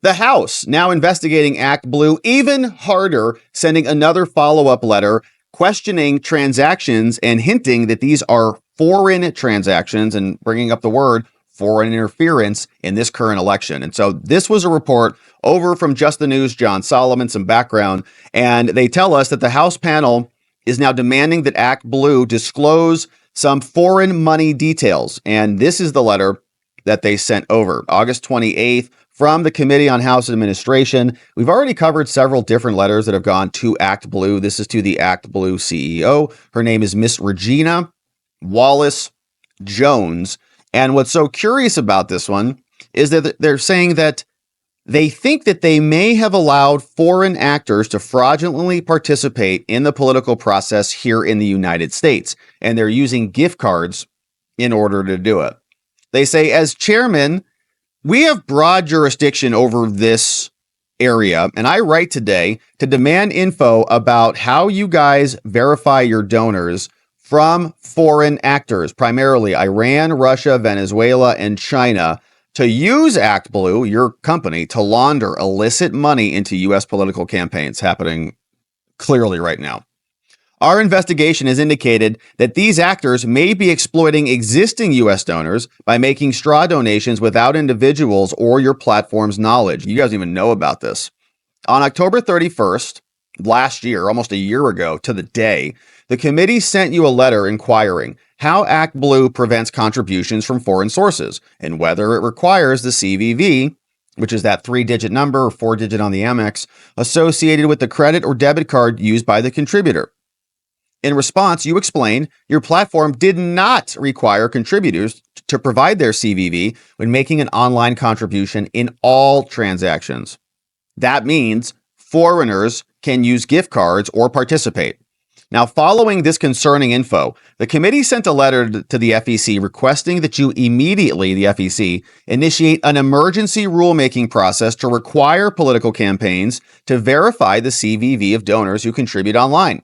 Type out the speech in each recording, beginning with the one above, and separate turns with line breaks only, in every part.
The House now investigating ActBlue even harder, sending another follow-up letter questioning transactions and hinting that these are foreign transactions and bringing up the word foreign interference in this current election. And so this was a report over from Just the News, John Solomon, some background, and they tell us that the House panel is now demanding that ActBlue disclose some foreign money details. And this is the letter that they sent over August 28th from the Committee on House Administration. We've already covered several different letters that have gone to ActBlue. This is to the ActBlue CEO. Her name is Miss Regina Wallace Jones. And what's so curious about this one is that they're saying that they think that they may have allowed foreign actors to fraudulently participate in the political process here in the United States. And they're using gift cards in order to do it. They say, as chairman, we have broad jurisdiction over this area, and I write today to demand info about how you guys verify your donors from foreign actors, primarily Iran, Russia, Venezuela, and China, to use ActBlue, your company, to launder illicit money into U.S. political campaigns happening clearly right now. Our investigation has indicated that these actors may be exploiting existing U.S. donors by making straw donations without individuals or your platform's knowledge. You guys don't even know about this. On October 31st, last year, almost a year ago to the day, the committee sent you a letter inquiring how ActBlue prevents contributions from foreign sources and whether it requires the CVV, which is that 3-digit number or 4-digit on the Amex, associated with the credit or debit card used by the contributor. In response, you explain your platform did not require contributors to provide their CVV when making an online contribution in all transactions. That means foreigners can use gift cards or participate. Now, following this concerning info, the committee sent a letter to the FEC requesting that you immediately, the FEC, initiate an emergency rulemaking process to require political campaigns to verify the CVV of donors who contribute online,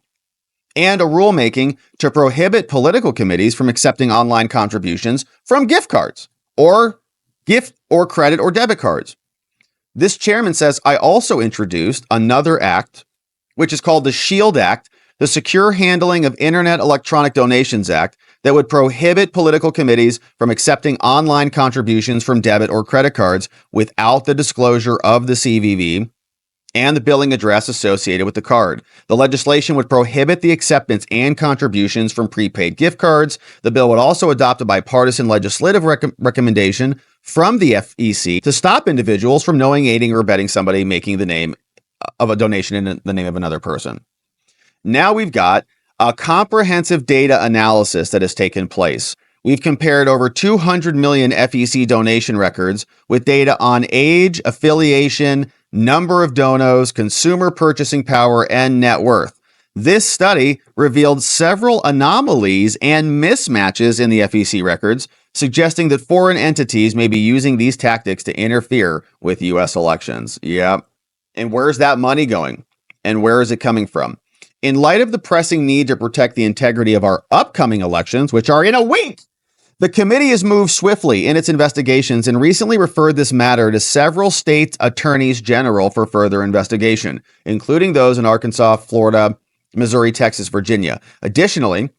and a rulemaking to prohibit political committees from accepting online contributions from gift cards or gift or credit or debit cards. This chairman says, I also introduced another act, which is called the SHIELD Act, the Secure Handling of Internet Electronic Donations Act, that would prohibit political committees from accepting online contributions from debit or credit cards without the disclosure of the CVV and the billing address associated with the card. The legislation would prohibit the acceptance and contributions from prepaid gift cards. The bill would also adopt a bipartisan legislative recommendation from the FEC to stop individuals from knowing, aiding, or abetting somebody making the name of a donation in the name of another person. Now we've got a comprehensive data analysis that has taken place. We've compared over 200 million FEC donation records with data on age, affiliation, number of donos, consumer purchasing power, and net worth. This study revealed several anomalies and mismatches in the FEC records, suggesting that foreign entities may be using these tactics to interfere with U.S. elections. Yep. And where's that money going? And where is it coming from? In light of the pressing need to protect the integrity of our upcoming elections, which are in a week, the committee has moved swiftly in its investigations and recently referred this matter to several state attorneys general for further investigation, including those in Arkansas, Florida, Missouri, Texas, Virginia. Additionally,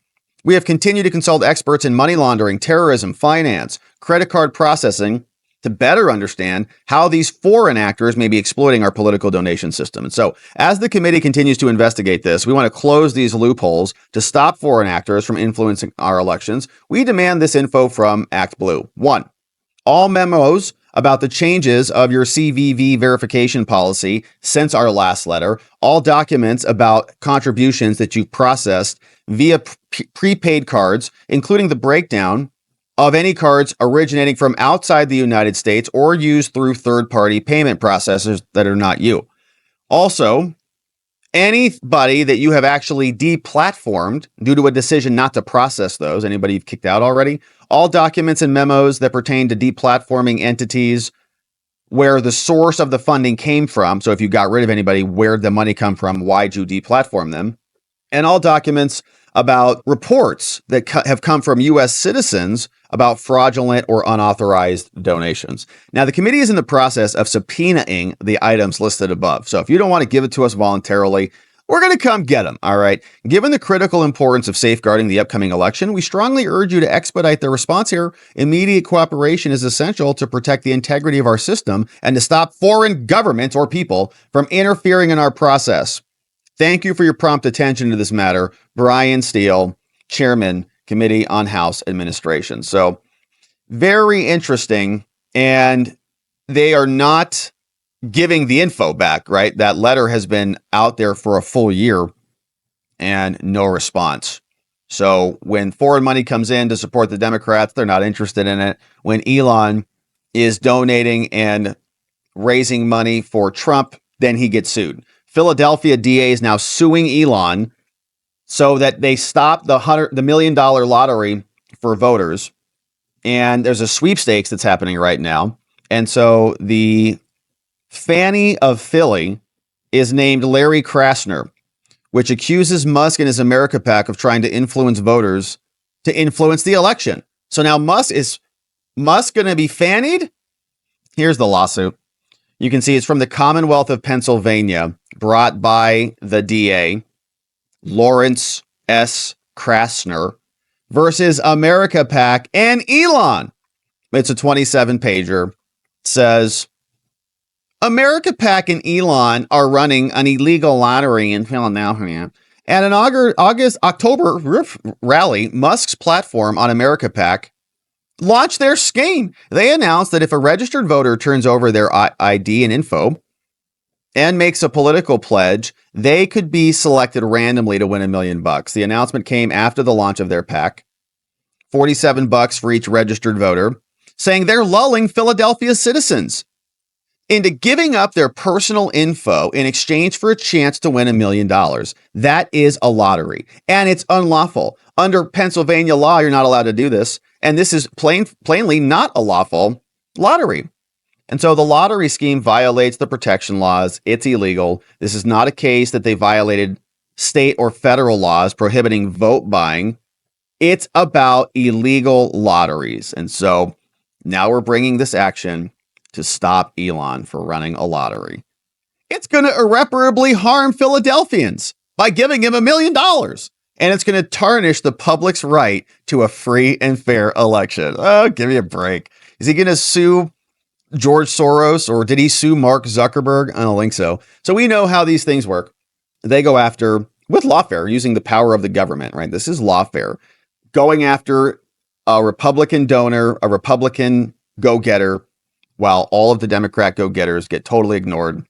we have continued to consult experts in money laundering, terrorism, finance, credit card processing to better understand how these foreign actors may be exploiting our political donation system. And so, as the committee continues to investigate this, we want to close these loopholes to stop foreign actors from influencing our elections. We demand this info from ActBlue. 1. All memos about the changes of your CVV verification policy since our last letter, all documents about contributions that you've processed via prepaid cards, including the breakdown of any cards originating from outside the United States or used through third-party payment processors that are not you. Also, anybody that you have actually deplatformed due to a decision not to process those, anybody you've kicked out already, all documents and memos that pertain to deplatforming entities where the source of the funding came from. So if you got rid of anybody, where'd the money come from? Why'd you deplatform them? And all documents about reports that have come from U.S. citizens about fraudulent or unauthorized donations. Now, the committee is in the process of subpoenaing the items listed above. So if you don't want to give it to us voluntarily, we're going to come get them. All right. Given the critical importance of safeguarding the upcoming election, we strongly urge you to expedite the response here. Immediate cooperation is essential to protect the integrity of our system and to stop foreign governments or people from interfering in our process. Thank you for your prompt attention to this matter. Brian Steele, Chairman, Committee on House Administration. So very interesting. And they are not giving the info back, right? That letter has been out there for a full year and no response. So when foreign money comes in to support the Democrats, they're not interested in it. When Elon is donating and raising money for Trump, then he gets sued. Philadelphia DA is now suing Elon so that they stop the $1 million lottery for voters. And there's a sweepstakes that's happening right now. And so the Fannie of Philly is named Larry Krasner, which accuses Musk and his America PAC of trying to influence voters to influence the election. So now is Musk going to be fannied? Here's the lawsuit. You can see it's from the Commonwealth of Pennsylvania, brought by the DA, Lawrence S. Krasner, versus America PAC and Elon. It's a 27-pager. It says, America PAC and Elon are running an illegal lottery in Philadelphia. At an October rally, Musk's platform on America PAC launched their scheme. They announced that if a registered voter turns over their ID and info and makes a political pledge, they could be selected randomly to win $1 million. The announcement came after the launch of their PAC. $47 for each registered voter, saying they're lulling Philadelphia citizens into giving up their personal info in exchange for a chance to win $1 million. That is a lottery, and it's unlawful. Under Pennsylvania law, you're not allowed to do this, and this is plainly not a lawful lottery. And so the lottery scheme violates the protection laws. It's illegal. This is not a case that they violated state or federal laws prohibiting vote buying. It's about illegal lotteries. And so now we're bringing this action to stop Elon for running a lottery. It's going to irreparably harm Philadelphians by giving him $1 million. And it's going to tarnish the public's right to a free and fair election. Oh, give me a break. Is he going to sue George Soros, or did he sue Mark Zuckerberg? I don't think so. So we know how these things work. They go after, with lawfare, using the power of the government, right? This is lawfare. Going after a Republican donor, a Republican go-getter, while all of the Democrat go-getters get totally ignored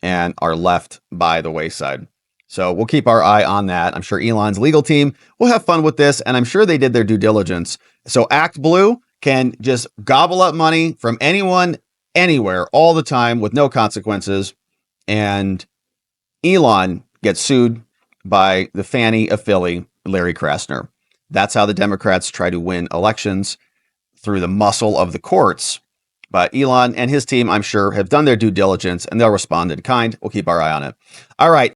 and are left by the wayside. So we'll keep our eye on that. I'm sure Elon's legal team will have fun with this, and I'm sure they did their due diligence. So ActBlue can just gobble up money from anyone, anywhere, all the time with no consequences. And Elon gets sued by the Fannie of Philly, Larry Krasner. That's how the Democrats try to win elections, through the muscle of the courts. But Elon and his team, I'm sure, have done their due diligence, and they'll respond in kind. We'll keep our eye on it. All right.